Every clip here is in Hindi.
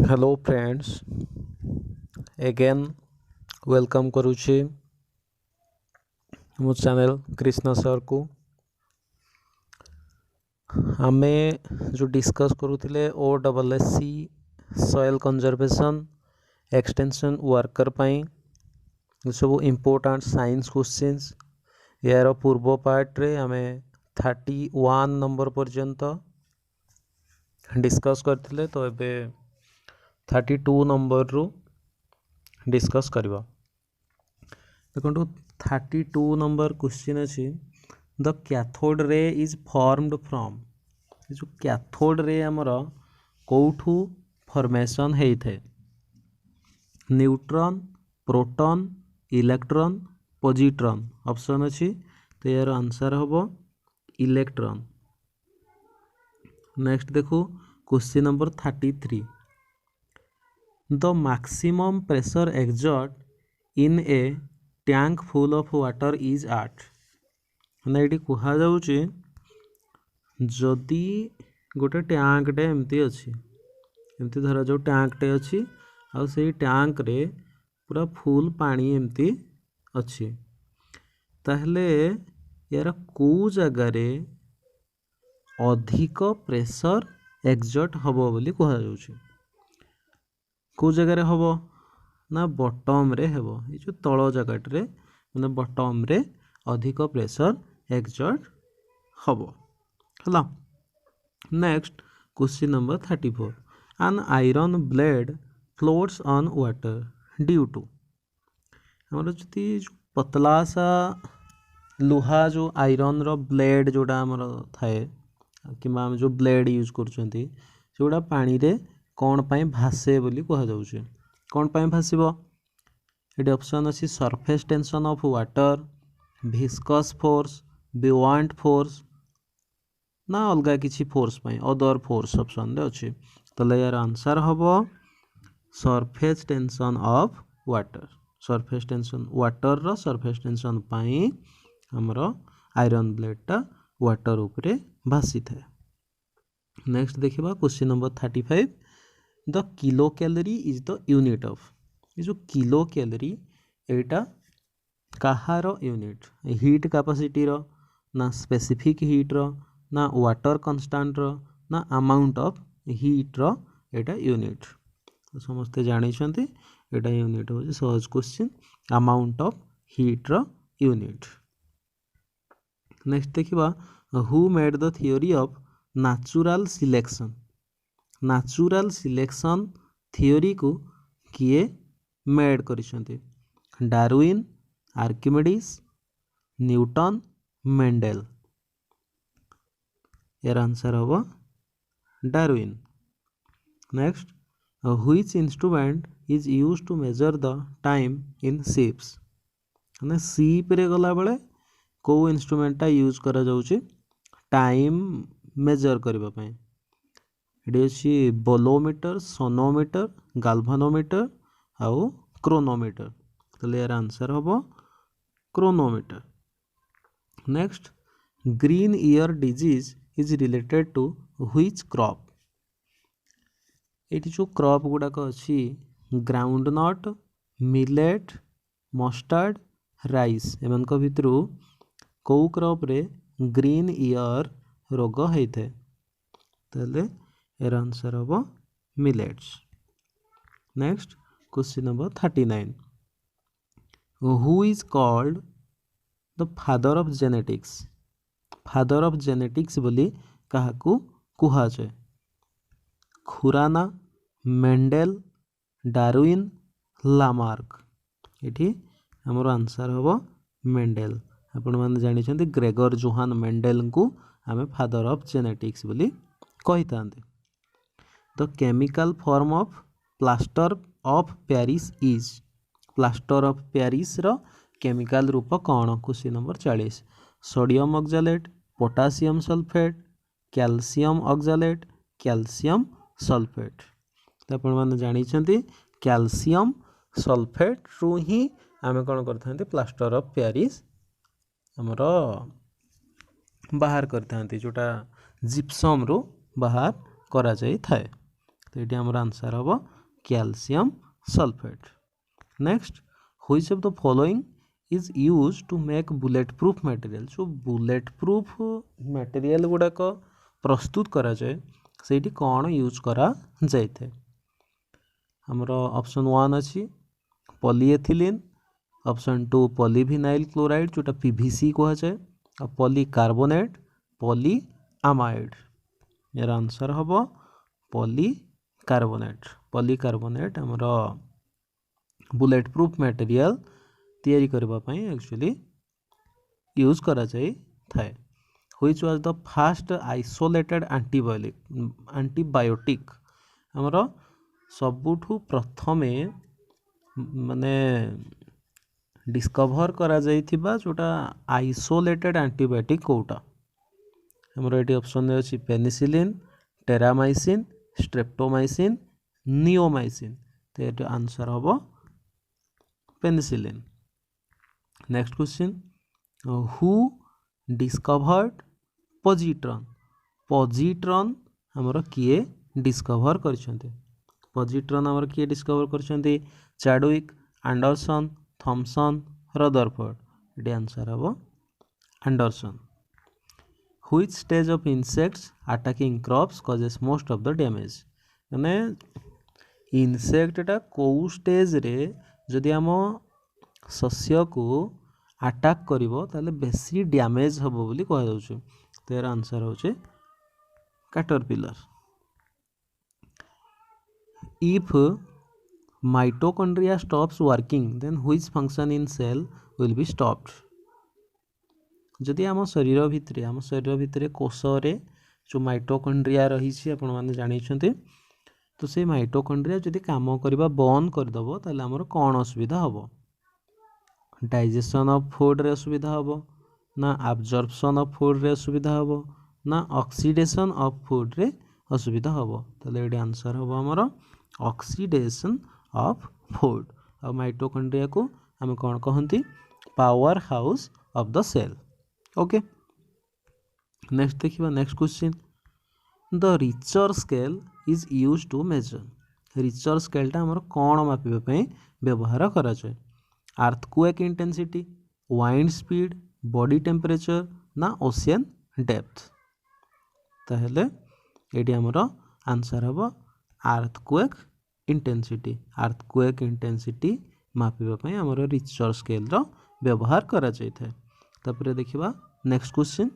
हेलो फ्रेंड्स, एगेन वेलकम करुछि मो चैनल कृष्ण सर को। आमे जो डिस्कस करुथिले OSSC soil conservation extension worker पाई सब इम्पोर्टेंट साइंस क्वेश्चंस यार पूर्व पार्ट रे आमे 31 नंबर पर्यंत डिस्कस करथिले। तो एबे 32 नंबर रू डिस्कस करवा। देखो 32 नंबर क्वेश्चन अच्छी the cathode ray is formed from. जो कैथोड रे आमर कौठू फॉर्मेशन होता है? Neutron, proton, electron, positron option अच्छी। तो यार आंसर हम इलेक्ट्रॉन। नेक्स्ट देखो question number 33 the maximum pressure exert in a tank full of water is at. मैंने ये कह जाऊँगी जदि गोटे टैंकटे एमती अच्छी एमती धरा जो टैंकटे अच्छी आ से टैंक रे पूरा फुल पानी एमती अच्छी ताहले यार को जगार अधिक प्रेशर एक्सर्ट हबो बोली कह जाउछि। को जगार हम ना बटम रे हेबो। ये जो तल जगह मैंने बटम रे अधिक प्रेशर एक्सर्ट हबो हला। Next question number 34 an iron blade floats on water due to. हमर जति पतला सा लुहा जो आयरन रो ब्लेड जोड़ा हमर थाए कि हम जो ब्लेड यूज करछंती जोड़ा पानी रे कौन पाई भासे बोली कह जाउछे। कौन पाई भासिबो? ये ऑप्शन अच्छी surface tension of water, viscous force, buoyant force ना अलगा किसी फोर्स पाई अदर फोर्स ऑप्शन रे अच्छी। तो यार आंसर हबो surface tension of water. Surface tension water रो सरफेस टेंशन पाई हमरो आयरन ब्लेडटा वाटर उपरे भासी थाए। नेक्स्ट देखिबा question number 35 the kilo calorie is the unit of. ये जो किलो कैलोरी एटा कहार यूनिट? हीट कैपेसिटी रो ना स्पेसिफिक हीट रो ना वाटर कांस्टेंट रो ना amount of heat row Etah unit. तो समस्ते जानी छंती एटा यूनिट हो सहज क्वेश्चन अमाउंट ऑफ हीट रो यूनिट। नेक्स्ट देखिबा who made the theory of natural selection. Natural selection theory को किए मेड करिसंती? Darwin, Archimedes, Newton, Mendel. यार आंसर होगा Darwin. Next which instrument is used to measure the time in ships. माने शिप रे गला बेले को इंस्ट्रूमेंटा यूज करा जाउची टाइम मेजर करबा पई? एडी अछि बोलोमीटर, सोनोमीटर, गाल्वानोमीटर आउ क्रोनोमीटर। तो यार आंसर हम chronometer. Next green ear disease is related to which crop. ये जो क्रॉप गुड़ाक अच्छी ग्राउंडनट, मिलेट, मस्टर्ड, राइस एमान भितर कौ क्रॉप रे ग्रीन ईयर रोग होता है? ताले यार आंसर हम millets. Next question number 39 who is called the father of genetics. Father of genetics बोली काहाकू कुहा जाए? Khurana, Mendel, Darwin, Lamarck. ये हमर आंसर हम मेंडेल। आपण माने जानि छथि ग्रेगर जोहान मेंडेल को आमे फादर ऑफ जेनेटिक्स बोली कहि तांते। The chemical form of plaster of Paris is. Plaster of Paris रो केमिकल रूप कौन? Question number 40 sodium oxalate, potassium sulphate, calcium oxalate, calcium sulphate. तो आपण माने जानि छथि कैल्शियम सल्फेट रू ही आमे कोन करथांते प्लास्टर ऑफ पेरिस हमरो बाहर करथांते जोटा जिप्सम रो बाहर करा जाई थाए। तो ये आमर आंसर हम calcium sulfate. Next, which of the following is used to make bulletproof material? जो bulletproof material गुड़ाक प्रस्तुत करा जाए सेठी कौन यूज करा जाए? हमर ऑप्शन 1 अच्छी पॉलीएथिलीन, ऑप्शन 2 पॉलीविनाइल क्लोराइड जोटा पीवीसी कह जाए, और पॉलीकार्बोनेट, पॉलीआमाइड। यार आंसर हम पॉलीकार्बोनेट। पॉलीकार्बोनेट हमर बुलेट प्रूफ मटेरियल तैयारी करबा पई एक्चुअली यूज करा जाई थाए। Which was the fast isolated antibiotic? हमर सबुठु प्रथमे माने डिस्कवर करा जाइथिबा जोटा आइसोलेटेड एंटीबायोटिक कोटा? हमर एटी ऑप्शन अछि पेनिसिलिन, टेरामाइसिन, स्ट्रेप्टोमाइसिन, नियोमाइसिन। तो ये आंसर हम penicillin. Next question, who discovered positron? Positron हमर किए डिस्कवर करछन्ते? पॉजिट्रॉन हमर किए डिस्कवर करछन्ते? Chadwick, Anderson, Thomson, Rutherford. ये आंसर हम Anderson. Which stage of insects attacking crops causes most of the damage? माने इनसेक्टा कौ स्टेज रे जदि आम शस्य को अटैक करिवो ताले बेसी डैमेज हबो बोली कह जाउछ। तो यार आंसर होचे caterpillar. If mitochondria stops working, then which function in cell will be stopped? जदि आम शरीर भितर कोष रे जो माइटोकॉन्ड्रिया रही आपण मैंने जानी, तो से माइटोकॉन्ड्रिया जदि काम करबा बंद करदेव ताले आमर कौन असुविधा हम? डाइजेशन ऑफ फूड रे असुविधा हम ना, एब्जॉर्प्शन ऑफ फूड रे असुविधा हम ना, ऑक्सीडेशन ऑफ फूड रे असुविधा हम? ताले एडी आंसर हम आमर ऑक्सीडेशन ऑफ फूड। और माइटोकॉन्ड्रिया को आम कौन कहती? Power house of the cell. Okay, next देखिए। Next question, the Richter scale is use to measure? Richter स्केलटा आमर कौन मापिबा पई व्यवहार करा जाए? Earthquake intensity, wind speed, body temperature ना, ओशियन डेप्थ? ताहले एटी आमर आंसर हम अर्थक्वेक इंटेंसिटी। अर्थक्वेक इंटेंसिटी मापिबा पई आमर रिचर स्केल रो व्यवहार करा जाय थाए। तापर देखिबा next question,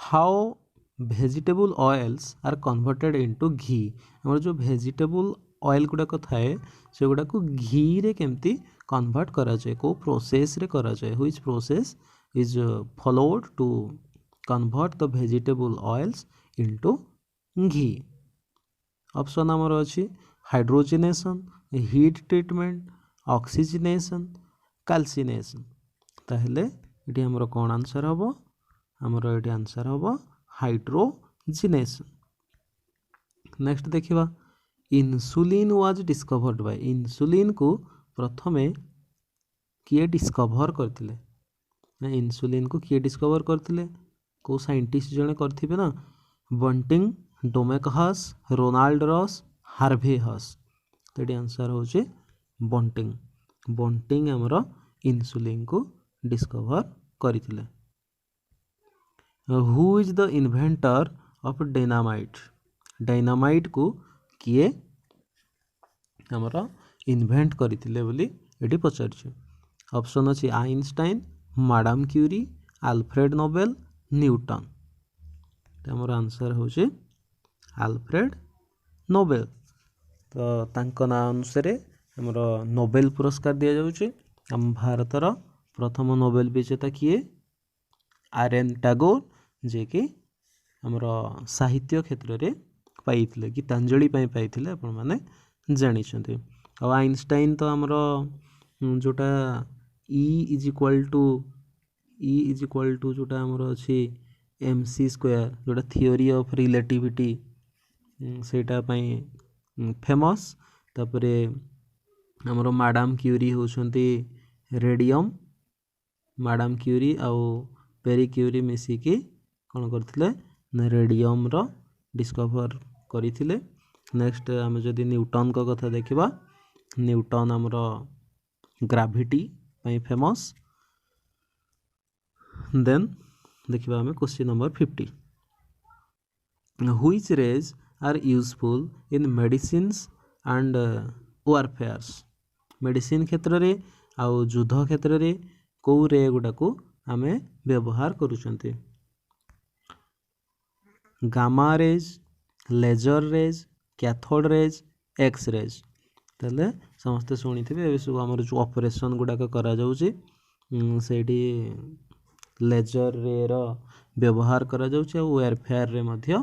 how vegetable oils are converted into ghee? हमर जो भेजिटेबल ऑयल गुड़ाक थाए से गुड़ा को घी रे केमती कन्वर्ट करा जाए, को प्रोसेस रे करा जाए? Which process is followed to convert the vegetable oils into ghee? Option हमर अछि hydrogenation, heat treatment, oxygenation, calcination. ताहले ये हमर कौन आंसर हम? हमर ये आंसर हम हाइड्रोजिनेशन। नेक्स्ट देखिबा, insulin was discovered by? Insulin को प्रथमे किए डिस्कवर करथिले? ना इन्सुलिन को किए डिस्कवर करथिले? को साइंटिस्ट जने करथिबे ना, बंटिंग, डोमेकहस, रोनाल्ड रॉस, हार्वे हस। तो ये आंसर होचे बंटिंग। बंटिंग हमर इन्सुलिन को डिस्कवर करथिले। Who is the inventor of dynamite? Dynamite को किए हमर इन्वेंट करथिले बोली एटी पचारछि? ऑप्शन अछि Einstein, madam Curie, Alfred Nobel, Newton. तो हमर आंसर होचे अल्फ्रेड नोबेल। तो तांको ना अनुसार हमर नोबेल पुरस्कार दिया जाउछि। हम भारतर प्रथम नोबेल विजेता किए? आर.एन. टैगोर, जे कि हमर साहित्य क्षेत्र रे पाइथिले, गीतांजलि पाइथिले आपण माने जानि छथि। और आइंस्टाइन तो हमर जोटा E इज इक्वल टू जोटा हमर अछि mc स्क्वायर, जोटा थियोरी ऑफ रिलेटिविटी सेटा पई फेमस। तापरे हमर मैडम क्यूरी होछंती रेडियम। मैडम क्यूरी आउ पेरी क्यूरी मिसिकी कौन करथिले? रेडियम रो डिस्कवर करथिले। नेक्स्ट आम जदि न्यूटन को कथा देखा न्यूटन आमर ग्राविटी फेमस। देन देखा आम question number 50 which rays are useful in medicines and warfares. Medicine क्षेत्र रे आउ युद्ध क्षेत्र रे कौ रे गुडा को आम व्यवहार करुचंती। Gamma rays, laser rays, cathode rays, X rays. ताले समस्ते शुणी थे ये सब आम जो ऑपरेशन गुड़ाक करा सेठी लेजर रे रो व्यवहार करा जाउछि आ वारफेयर रे मध्य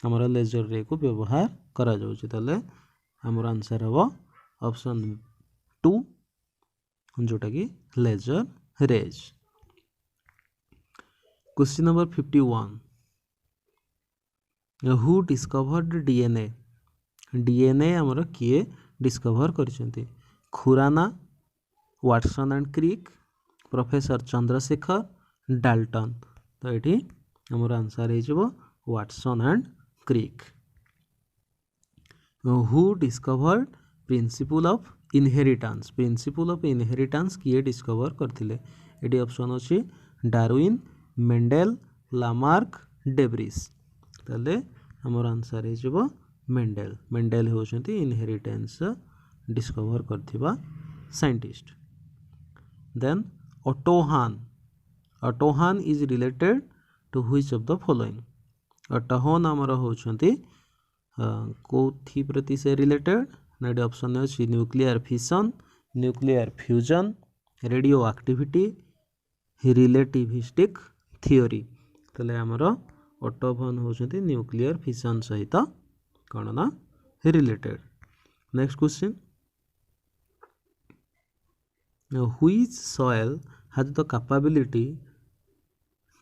हमर लेजर रे को व्यवहार करा जाउछि। ताले हमर आंसर हबो ऑप्शन 2 जोटा कि laser rays. Question number 51 who discovered DNA. DNA हमर किए डिस्कवर करिसेंती। Khurana, Watson and Crick, professor Chandrasekhar, Dalton. तो ये हमर आंसर हो Watson and Crick. Who discovered principle of inheritance. Principle of inheritance किए डिस्कवर करथिले। एटी ऑप्शन अछि डार्विन, मेंडेल, लामार्क, डेब्रिस। ताले हमर आंसर हो मेंडेल। मेंडेल होउछंती इनहेरिटेंस डिस्कवर करथिबा scientist. Then Otto Hahn. Otto Hahn is related to which of the following. Auto हान हमर होउछंती कोथि प्रति से रिलेटेड नेड ऑप्शन अछि nuclear fission, nuclear fusion, radio activity, relativistic theory. तले हमर ऑटो हान होउछंती न्यूक्लियर फिशन सहित कोन ना related. Next question which soil has the capability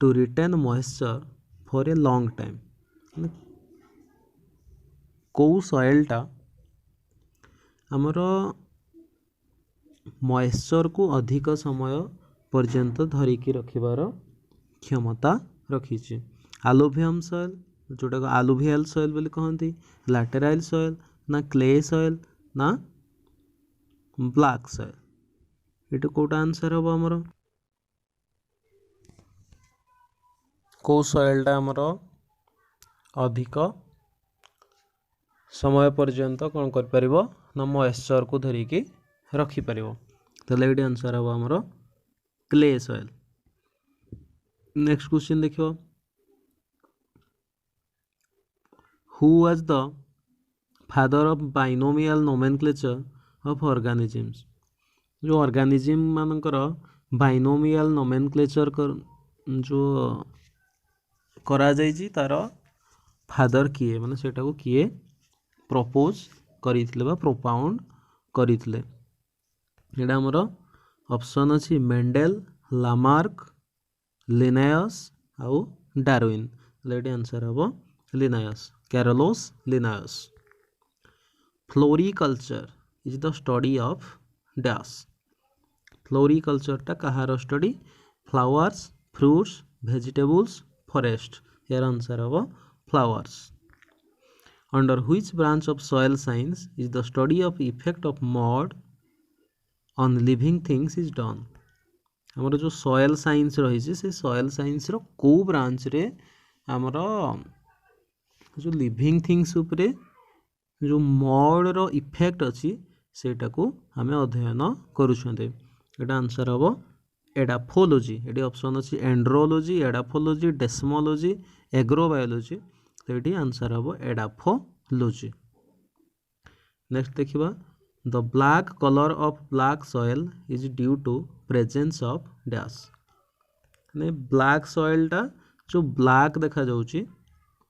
to retain moisture for a long time. कौ सॉइलटा हमर मॉइस्चर को अधिक समय पर्यंत धरिकी रखिबार क्षमता रखिछि। एलुवियल सॉइल जोटा को एलुवियल सॉइल बोली कहंती, लैटेराइल सॉइल ना क्ले सॉइल ना ब्लैक सॉइल। ये कोटा आंसर हम हमर कौ सॉइलटा हमर अधिक समय पर्यंत कौन कर परिबो ना मॉइस्चर को धरिकी रखी परिबो। तले ये आंसर हम हमर क्ले सॉइल। नेक्स्ट क्वेश्चन देखियो who was the father of binomial nomenclature of organisms. जो ऑर्गेनिज्म मानकर बाइनोमियल नोमेनक्लेचर जो करा जाइछि तार फादर किए माने सेटा को किए प्रपोज करिथिले बा प्रोपाउंड करिथिले। एडा हमर ऑप्शन अछि मेंडेल, लामार्क, लिनायस आउ डार्विन। लेडी आंसर हबो Linnaeus, Carolus Linnaeus. Floriculture is the study of dash. Floriculture टा कहार study flowers, fruits, vegetables, forest. यार आंसर हबो flowers. Under which branch of soil science is the study of effect of mud on living things is done. हमर जो सॉइल साइंस रही से सॉइल साइंस रो को ब्रांच रे हमर जो लिविंग थिंग्स उपरे जो मड रो इफेक्ट अछि सेटा को हमें अध्ययन करूछंते। एटा आंसर हबो एडाफोलॉजी। एटी ऑप्शन अछि एंड्रोलॉजी, एडाफोलॉजी, डेस्मोलॉजी, एग्रोबायोलॉजी। तो ये आंसर हबो एडाफोलॉजी। नेक्स्ट देखिबा the black colour of black soil is due to presence of dash. ने ब्लैक सॉइल टा जो ब्लैक देखा जाउची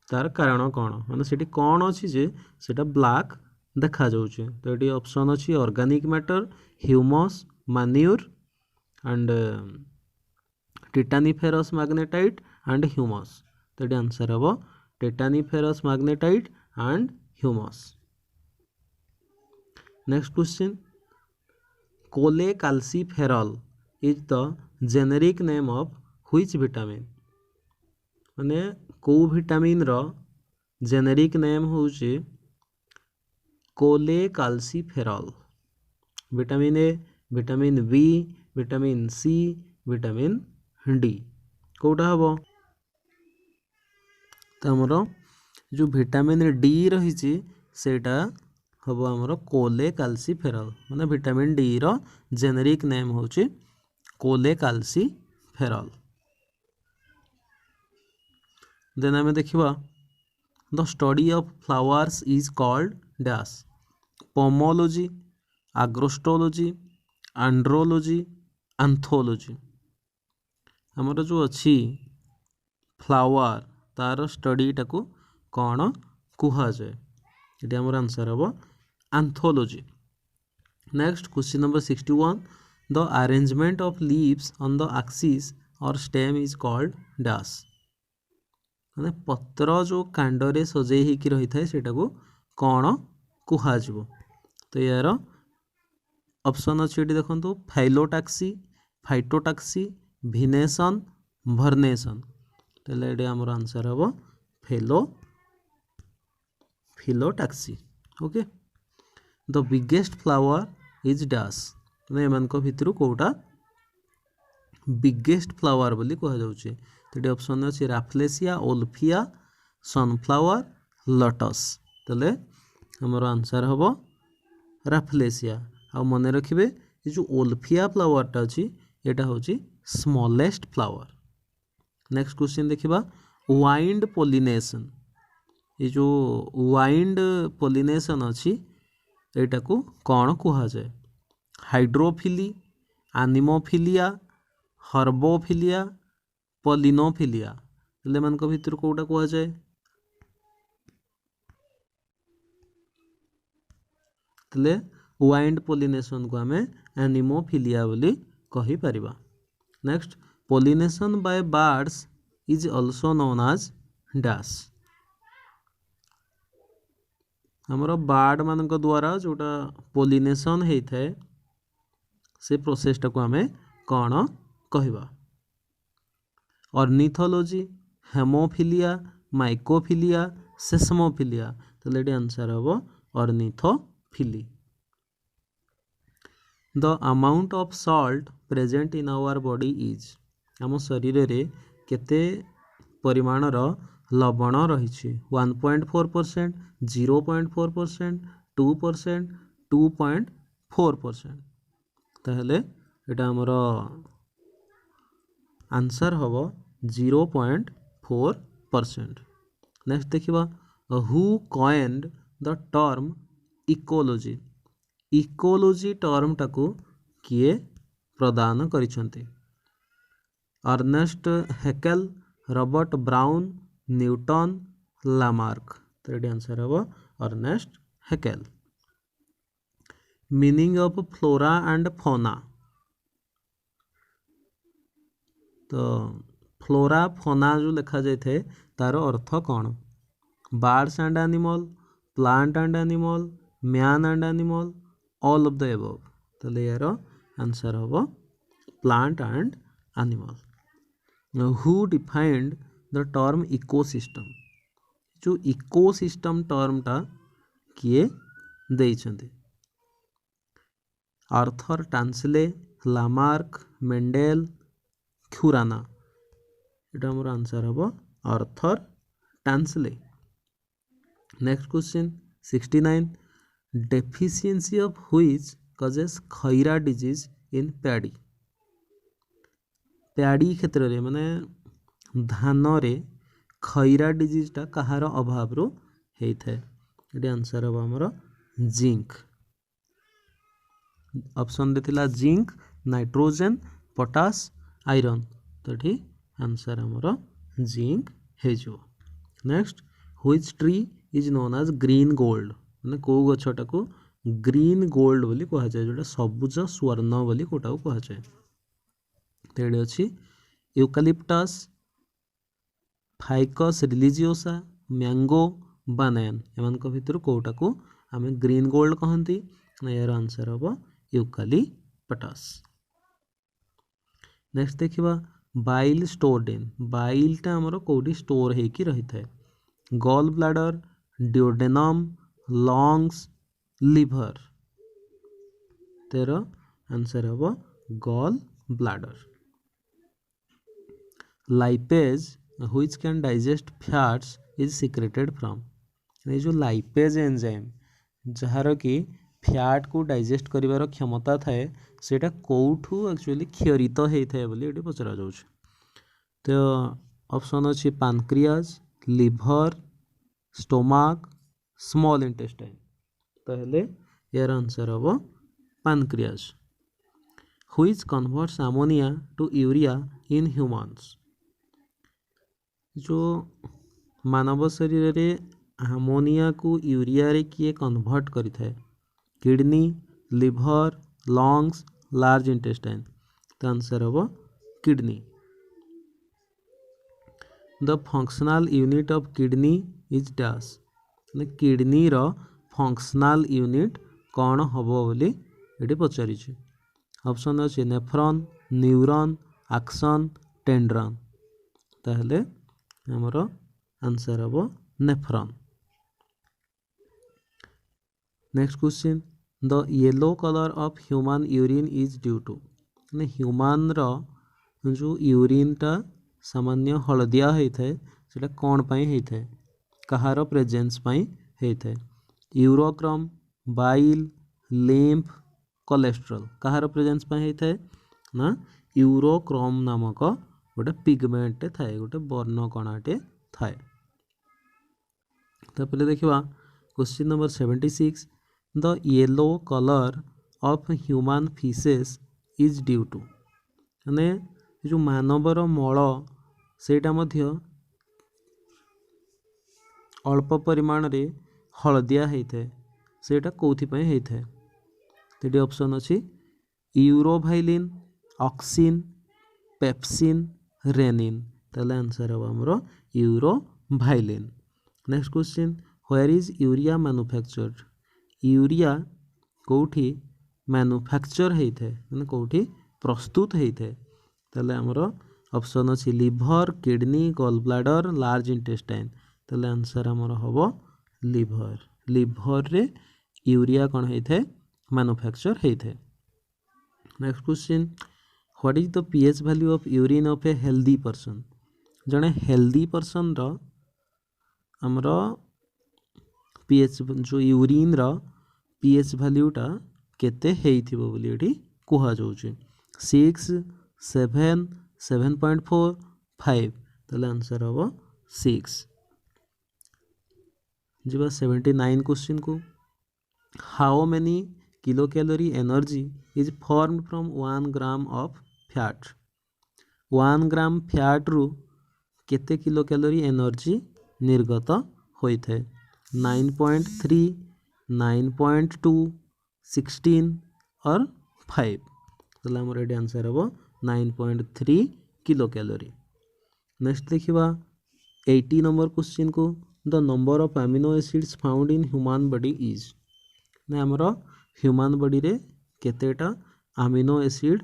तार कारण कौन माने सेठी कौन अछि जे सेटा ब्लैक देखा जाउची। तो ये ऑप्शन अछि organic matter, humus, manure and titaniferous magnetite and humus. तो ये आंसर हबो titaniferous magnetite and humus. Next question cholecalciferol is the generic name of which vitamin. माने को विटामिन रो जेनेरिक नेम होउची cholecalciferol, vitamin A, vitamin B, vitamin C, vitamin D, कोटा हम तो आमर जो विटामिन डी रही सेटा हम आमर कोलेकाल्सिफेरॉल, माने विटामिन डी रो जेनेरिक नेम होची कोलेकाल्सिफेरॉल। देन आम देखा the study of flowers is called dash, pomology, agrostology, andrology, anthology. आमर जो अच्छी फ्लावर तार स्टडी टाको कौन कुहा जाए, ये आमर आंसर हम anthology. Next question number 61, the arrangement of leaves on the axis और स्टेम इज कॉल्ड डैश, माने पत्र जो कांडरे सजई होकि रही था सेटा को कौन कुहाजिबो। तो यार ऑप्शन अच्छी ये देखो, फाइलोटाक्सी, फाइटोटाक्सी, भिनेसन, भर्नेसन। तो ये आमर आंसर हम phyllotaxy. Okay, the biggest flower is dash, एम भितर कौटा बिगेस्ट फ्लावर बोली कह जाउछे। तो ये ऑप्शन अच्छे राफ्लेसिया, ओल्फिया, सनफ्लावर, लटस। तेले हमर आंसर हम राफ्लेसिया। आ मन रखिए ये जो ओल्फिया फ्लावरटा अच्छी यहाँ हूँ स्मॉलेस्ट फ्लावर। नेक्स्ट क्वेश्चन देखिबा, वाइंड पोलिनेशन, ये जो वाइंड पोलिनेशन अच्छी एटा को कौन कहा जाए, हाइड्रोफिली, एनिमोफिलिया, हर्बोफिलिया, पोलिनोफिलिया। मान भितर कौटा कहा जाए, तले वाइंड पोलिनेशन को आम एनिमोफिलिया बोली कहि परिबा। Next, pollination by birds is also known as dash, हमर बार्ड मान द्वारा जोटा पोलिनेशन होता है से प्रोसेसटा को आम कौन कहवा, ऑर्निथोलॉजी, हेमोफिलिया, माइकोफिलिया, सेस्मोफिलिया। तो ये आंसर हम ornithophily. The amount of salt present in our body is, आम शरीर रे केते परिमाणर लवण रही, 1.4%, 0.4%, 2%, 2.4%। ताहले एटा हमर आंसर हम 0.4%। नेक्स्ट देखिबा, who coined the term ecology, ecology term टाको किए प्रदान करिसंती, Ernest Haeckel, Robert Brown, Newton, Lamarck. तो ये आंसर हम Ernest Haeckel. Meaning of flora and fauna, तो फ्लोरा फौना जो लिखा जाए तार अर्थ कौन, birds and animal, plant and animal, man and animal, all of the above. तो यार आंसर हम plant and animal. Who defined the term ecosystem, जो इकोसिस्टम टर्मटा किए देइछन्ति, Arthur Tansley, Lamarck, Mendel, Khurana. ये मोर आंसर हम Arthur Tansley. Next question 69, deficiency of which causes khaira disease in paddy, paddy क्षेत्र रे माने धान रे खैरा डिजीजटा कहार अभाव रो होता है। ये आंसर हम आमर जिंक। ऑप्शन देथिला जिंक, नाइट्रोजन, पोटास, आयरन। तो ये आंसर आमर जिंक हो। Next, which tree is known as green gold, माने को गछटा को ग्रीन गोल्ड बोली कहा जाए, जोटा सबुज स्वर्ण बोली कोटा कहा जाए। तो ये अच्छी यूकालिप्टस, फाइकस रिलीजियोसा, मैंगो, बानान। एमान भितर कोटा को आम ग्रीन गोल्ड कहती, यार आंसर हम यूकालिप्टस। नेक्स्ट देखिबा, बाइल स्टोर्ड इन, बाइलटा आमर कोडी स्टोर होकी रही था, gall bladder, duodenum, lungs, liver. 13 answer हम gall bladder. Lipase which can digest fats is secreted from. ये जो लाइपेज एंजाइम जार कि फैट को डाइजेस्ट करिवार क्षमता थाए सेटा कोठू एक्चुअली क्षरित होता है बोली ये पचरा जाउछ। तो ऑप्शन अच्छी pancreas, liver, stomach, small intestine. ताहले यार आंसर हम pancreas. Which converts ammonia to urea in humans. जो मानव शरीर रे अमोनिया को यूरिया रे किए कन्वर्ट करि थाए। Kidney, liver, lungs, large intestine. तो आंसर हम kidney. The functional unit of kidney is dash. Kidney रो फंक्शनल यूनिट कौन हम बोली ये पचारि। ऑप्शन अच्छे नेफ्रॉन, न्यूरॉन, एक्सन, टेंड्रन। ताहले हमर आंसर हम nephron. Next question the yellow colour of human urine is due to. Human रो जो यूरिन टा सामान्य हलदिया होता है सेटा कौन पाई होता है, कहार प्रेजेंस पाई होता है। यूरोक्रम, बाइल, लिम्फ, कोलेस्ट्रॉल कहार प्रेजेंस पाई होता है ना यूरोक्रम नामक गोटे पिगमेंट थाए, गोटे वर्ण कणाटे थाए। तापर देखिबा question number 76 the yellow colour of human faeces is due to. माने जो मानवर मल सेटा मध्य अल्प परिमाण रे हलदिया होता है सेटा कौथिपाई होता है। तो ये ऑप्शन अच्छी यूरोभाइलिन, ऑक्सिन, पेप्सिन, रेनिन। ताले आंसर हम हमरो urobilin. Next question where is urea manufactured. Urea कौठी मैन्युफैक्चर होता है माने कौठी प्रस्तुत होता है। ताले हमरो ऑप्शन अच्छी liver, kidney, gall bladder, large intestine. ताले आंसर हमरो हबो लिभर। लिभर रे यूरिया कौन होता है मैन्युफैक्चर होता है। Next question what is the pH value of urine of a healthy person. जड़े हेल्दी पर्सन रो हमरो पीएच जो यूरिन रो पीएच वैल्यूटा केते हेइथिबो बोली एठी कुहा जाउची। 6, 7, 7.4, 5। ताले आंसर हम 6। जी 79 क्वेश्चन को how many kilo calorie energy is form from 1 gram of fat. 1 gram fat रु केते किलो कैलोरी एनर्जी निर्गत होता है। 9.3, 9.2, 16 और 5। तो हमारे ये आंसर हम 9.3 किलो कैलोरी। नेक्स्ट देखिबा 80 नंबर क्वेश्चन को the number of amino acids found in human body is. ना हमरो ह्यूमन बॉडी रे केतेटा अमीनो एसिड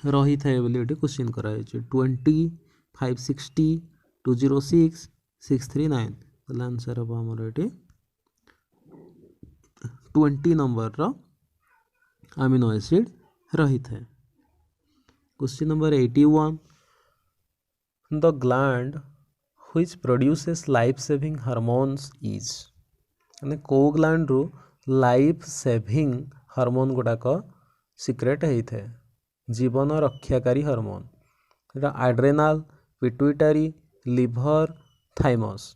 रही थाए बोली ये क्वेश्चन करा है 20, 560, 206, 639। तो आंसर हम हमरो ये 20 नंबर रो अमीनो एसिड रही थे। Question number 81 the gland which produces life saving hormones is. माने को ग्लैंड रू लाइफ सेविंग हार्मोन गुड़ाक सिक्रेट होता है जीवन रक्षाकारी हार्मोन। एटा एड्रेनाल, पिट्यूटरी, लिभर, थाइमस।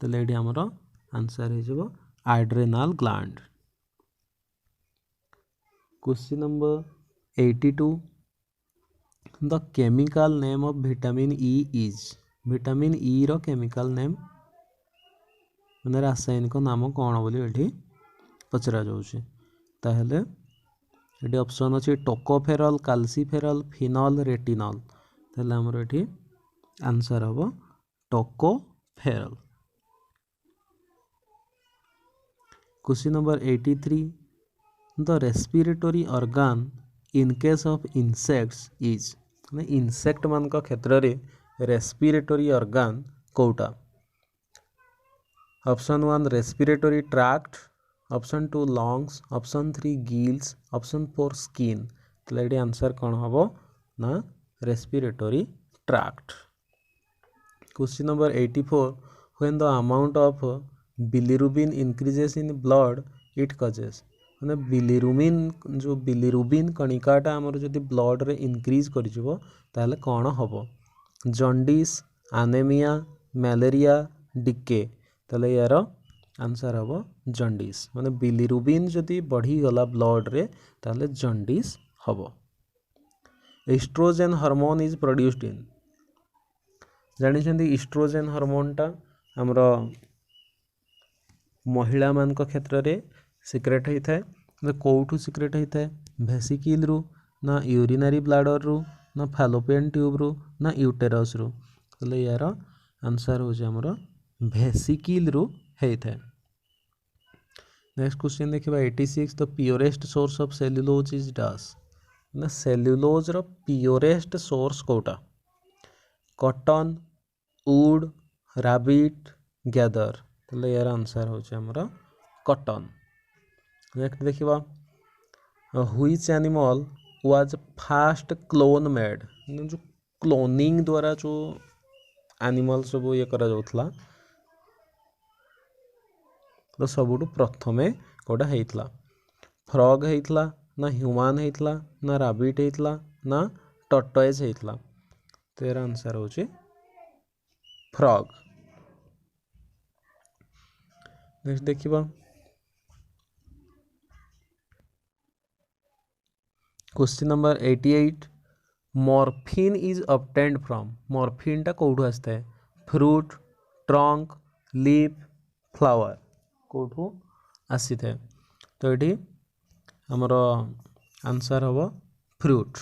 तो ये हमर आंसर हो adrenal gland. Question number 82 the chemical name of vitamin E is. Vitamin E रो केमिकल नेम माने रासायनिक नाम कौन बोली ये पचरा जाउछि। ताहले ये ऑप्शन अच्छे टोकोफेरल, कैल्सिफेरल, फिनल, रेटिनल। ताहले हमर ये आंसर हम tocopherol. Question number 83 the respiratory organ in case of insects is. Insect मान क्षेत्र में रेस्पिरेटरी ऑर्गन कोटा। Option 1 respiratory tract, option 2 lungs, option 3 gills, option 4 skin. तो ये आंसर कौन हम ना respiratory tract. Question number 84 when the amount of bilirubin increases in blood it causes. मैंने बिलिरुबिन जो बिलिरुबिन कणिकाटा आमर जदि ब्लड रे इंक्रीज करिजिवो ताहले कौन हम जॉन्डिस, एनीमिया, मलेरिया, डिके। ताहले यार आंसर हम जॉन्डिस। माने बिलिरुबिन जदि बढ़ी गला ब्लड रे ताहले जॉन्डिस हम। Estrogen hormone is produced in. जानिछन्ति इस्ट्रोजेन हार्मोनटा हमर महिला मान क्षेत्र रे सिक्रेट होता है। कौटू सिक्रेट होता है भेसिकिल रु ना यूरिनरी ब्लाडर रु ना फैलोपियन ट्यूब रु ना यूटेरस रु। तो यार आंसर हो हमर भेसिकिल रु होता है। नेक्स्ट क्वेश्चन देखिबा 86 the purest source of cellulose is dash. ना सेल्युलोज रो प्योरेस्ट सोर्स कोटा कॉटन, वुड, रैबिट, गैदर। तो यार आंसर हो कॉटन। नेक्स्ट देखिबा which animal was fast clone made. जो क्लोनिंग द्वारा जो एनिमल सब ये करा जाउथला तो सबुठु प्रथमे कोटा हेइथला फ्रॉग हेइथला ना ह्यूमन हेइथला ना रैबिट हेइथला ना टर्टोइज हेइथला। तो यार आंसर हो फ्रॉग। नेक्स्ट देखिबा question number 88 morphine is obtained from. Morphine टा कोठू आसता है फ्रूट, ट्रंक, लीफ, फ्लावर कोठू आसी थे। तो ये हमर आंसर हम फ्रूट।